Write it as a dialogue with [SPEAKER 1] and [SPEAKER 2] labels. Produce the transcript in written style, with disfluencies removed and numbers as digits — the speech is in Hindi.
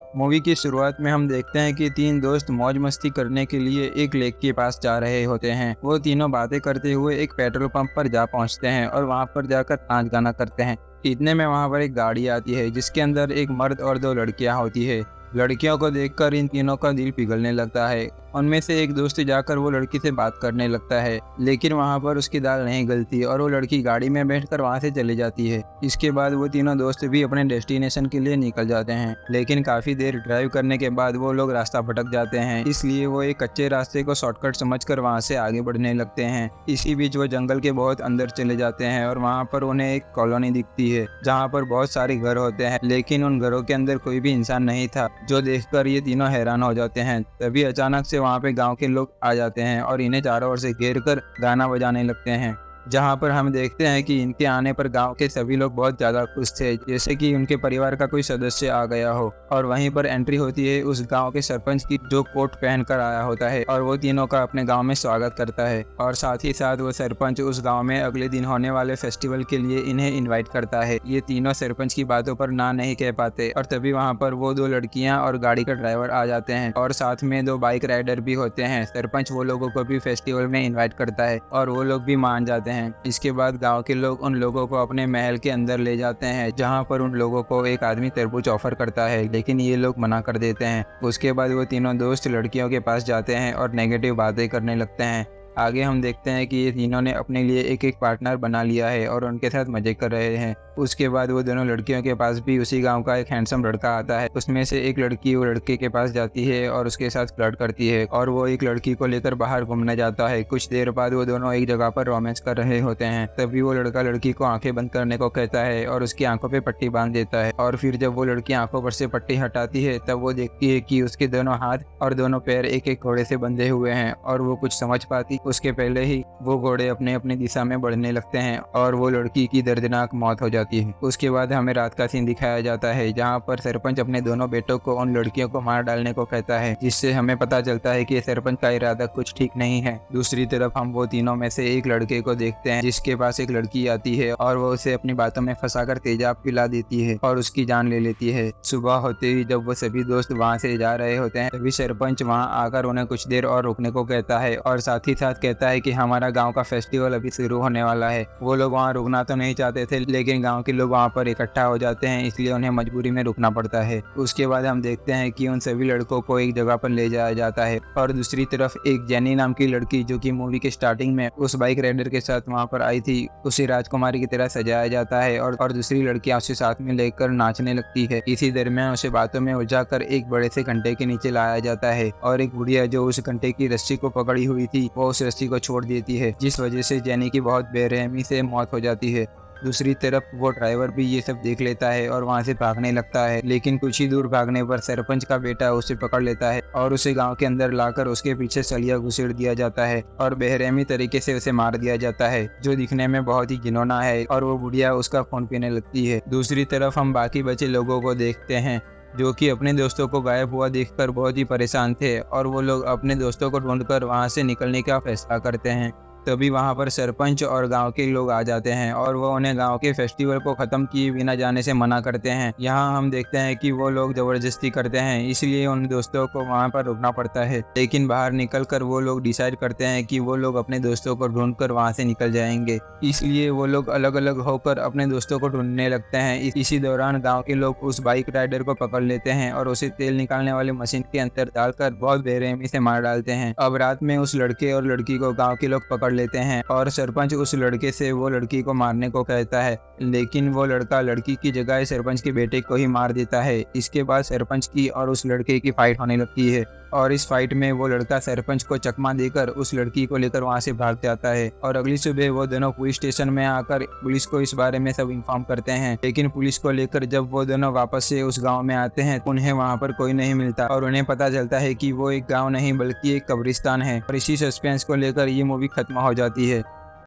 [SPEAKER 1] मूवी की शुरुआत में हम देखते हैं कि तीन दोस्त मौज मस्ती करने के लिए एक लेक के पास जा रहे होते हैं। वो तीनों बातें करते हुए एक पेट्रोल पंप पर जा पहुंचते हैं और वहां पर जाकर नाच गाना करते हैं। इतने में वहां पर एक गाड़ी आती है जिसके अंदर एक मर्द और दो लड़कियां होती है। लड़कियों को देखकर इन तीनों का दिल पिघलने लगता है। उनमें से एक दोस्त जाकर वो लड़की से बात करने लगता है, लेकिन वहां पर उसकी दाल नहीं गलती और वो लड़की गाड़ी में बैठकर वहां से चली जाती है। इसके बाद वो तीनों दोस्त भी अपने डेस्टिनेशन के लिए निकल जाते हैं, लेकिन काफी देर ड्राइव करने के बाद वो लोग रास्ता भटक जाते हैं। इसलिए वो एक कच्चे रास्ते को शॉर्टकट समझकर वहां से आगे बढ़ने लगते हैं। इसी बीच वो जंगल के बहुत अंदर चले जाते हैं और वहां पर उन्हें एक कॉलोनी दिखती है जहाँ पर बहुत सारे घर होते हैं, लेकिन उन घरों के अंदर कोई भी इंसान नहीं था, जो देखकर ये तीनों हैरान हो जाते हैं। तभी अचानक से वहाँ पे गांव के लोग आ जाते हैं और इन्हें चारों ओर से घेर कर गाना बजाने लगते हैं। जहाँ पर हम देखते हैं कि इनके आने पर गांव के सभी लोग बहुत ज़्यादा खुश थे, जैसे कि उनके परिवार का कोई सदस्य आ गया हो। और वहीं पर एंट्री होती है उस गांव के सरपंच की, जो कोट पहन कर आया होता है और वो तीनों का अपने गांव में स्वागत करता है। और साथ ही साथ वो सरपंच उस गांव में अगले दिन होने वाले फेस्टिवल के लिए इन्हें इन्वाइट करता है। ये तीनों सरपंच की बातों पर ना नहीं कह पाते और तभी वहाँ पर वो दो लड़कियाँ और गाड़ी का ड्राइवर आ जाते हैं और साथ में दो बाइक राइडर भी होते हैं। सरपंच वो लोगों को भी फेस्टिवल में इन्वाइट करता है और वो लोग भी मान जाते हैं। इसके बाद गांव के लोग उन लोगों को अपने महल के अंदर ले जाते हैं, जहां पर उन लोगों को एक आदमी तरबूज ऑफर करता है, लेकिन ये लोग मना कर देते हैं। उसके बाद वो तीनों दोस्त लड़कियों के पास जाते हैं और नेगेटिव बातें करने लगते हैं। आगे हम देखते हैं कि ये तीनों ने अपने लिए एक एक पार्टनर बना लिया है और उनके साथ मजे कर रहे हैं। उसके बाद वो दोनों लड़कियों के पास भी उसी गांव का एक हैंडसम लड़का आता है। उसमें से एक लड़की वो लड़के के पास जाती है और उसके साथ फ्लर्ट करती है और वो एक लड़की को लेकर बाहर घूमने जाता है। कुछ देर बाद वो दोनों एक जगह पर रोमांस कर रहे होते हैं। तभी वो लड़का लड़की को आंखें बंद करने को कहता है और उसकी आंखों पे पट्टी बांध देता है। और फिर जब वो लड़की आंखों पर से पट्टी हटाती है तब वो देखती है कि उसके दोनों हाथ और दोनों पैर एक एक घोड़े से बंधे हुए हैं और वो कुछ समझ पाती उसके पहले ही वो घोड़े अपने अपनी दिशा में बढ़ने लगते हैं और वो लड़की की दर्दनाक मौत हो जाती है। उसके बाद हमें रात का सीन दिखाया जाता है, जहाँ पर सरपंच अपने दोनों बेटों को उन लड़कियों को मार डालने को कहता है, जिससे हमें पता चलता है कि सरपंच का इरादा कुछ ठीक नहीं है। दूसरी तरफ हम वो तीनों में से एक लड़के को देखते हैं जिसके पास एक लड़की आती है और वो उसे अपनी बातों में फंसाकर तेजाब पिला देती है और उसकी जान ले लेती है। सुबह होते ही जब वो सभी दोस्त वहाँ से जा रहे होते हैं तभी सरपंच वहाँ आकर उन्हें कुछ देर और रुकने को कहता है और साथ ही साथ कहता है कि हमारा गांव का फेस्टिवल अभी शुरू होने वाला है। वो लोग वहाँ रुकना तो नहीं चाहते थे, लेकिन गांव के लोग वहाँ पर इकट्ठा हो जाते हैं, इसलिए उन्हें मजबूरी में रुकना पड़ता है। उसके बाद हम देखते हैं कि उन सभी लड़कों को एक जगह पर ले जाया जाता है और दूसरी तरफ एक जेनी नाम की लड़की, जो कि मूवी के स्टार्टिंग में उस बाइक राइडर के साथ वहाँ पर आई थी, उसे राजकुमारी की तरह सजाया जाता है और दूसरी लड़कियां उसे साथ में लेकर नाचने लगती है। इसी दरमियान उसे बातों में उलझाकर एक बड़े से घंटे के नीचे लाया जाता है और एक बुढ़िया जो उस घंटे की रस्सी को पकड़ी हुई थी वो उस रस्सी को छोड़ देती है, जिस वजह से जेनी की बहुत बेरहमी से मौत हो जाती है। दूसरी तरफ वो ड्राइवर भी ये सब देख लेता है और वहाँ से भागने लगता है, लेकिन कुछ ही दूर भागने पर सरपंच का बेटा उसे पकड़ लेता है और उसे गांव के अंदर लाकर उसके पीछे सलिया घुसेड़ दिया जाता है और बेरहमी तरीके से उसे मार दिया जाता है, जो दिखने में बहुत ही घिनौना है और वो बुढ़िया उसका खून पीने लगती है। दूसरी तरफ हम बाकी बचे लोगों को देखते हैं जो कि अपने दोस्तों को गायब हुआ देखकर बहुत ही परेशान थे और वो लोग अपने दोस्तों को ढूंढकर वहाँ से निकलने का फैसला करते हैं। तभी वहाँ पर सरपंच और गांव के लोग आ जाते हैं और वो उन्हें गांव के फेस्टिवल को खत्म किए बिना जाने से मना करते हैं। यहाँ हम देखते हैं कि वो लोग जबरदस्ती करते हैं, इसलिए उन दोस्तों को वहाँ पर रुकना पड़ता है। लेकिन बाहर निकलकर वो लोग डिसाइड करते हैं कि वो लोग अपने दोस्तों को ढूंढकर वहाँ से निकल जाएंगे, इसलिए वो लोग अलग अलग होकर अपने दोस्तों को ढूंढने लगते हैं। इसी दौरान गाँव के लोग उस बाइक राइडर को पकड़ लेते हैं और उसे तेल निकालने वाली मशीन के अंदर डालकर बहुत बेरहमी से मार डालते हैं। अब रात में उस लड़के और लड़की को गाँव के लोग पकड़ लेते हैं और सरपंच उस लड़के से वो लड़की को मारने को कहता है, लेकिन वो लड़का लड़की की जगह सरपंच के बेटे को ही मार देता है। इसके बाद सरपंच की और उस लड़के की फाइट होने लगती है और इस फाइट में वो लड़का सरपंच को चकमा देकर उस लड़की को लेकर वहां से भाग जाता है और अगली सुबह वो दोनों पुलिस स्टेशन में आकर पुलिस को इस बारे में सब इन्फॉर्म करते हैं। लेकिन पुलिस को लेकर जब वो दोनों वापस से उस गांव में आते हैं उन्हें वहां पर कोई नहीं मिलता और उन्हें पता चलता है कि वो एक गांव नहीं बल्कि एक कब्रिस्तान है और इसी सस्पेंस को लेकर ये मूवी खत्म हो जाती है।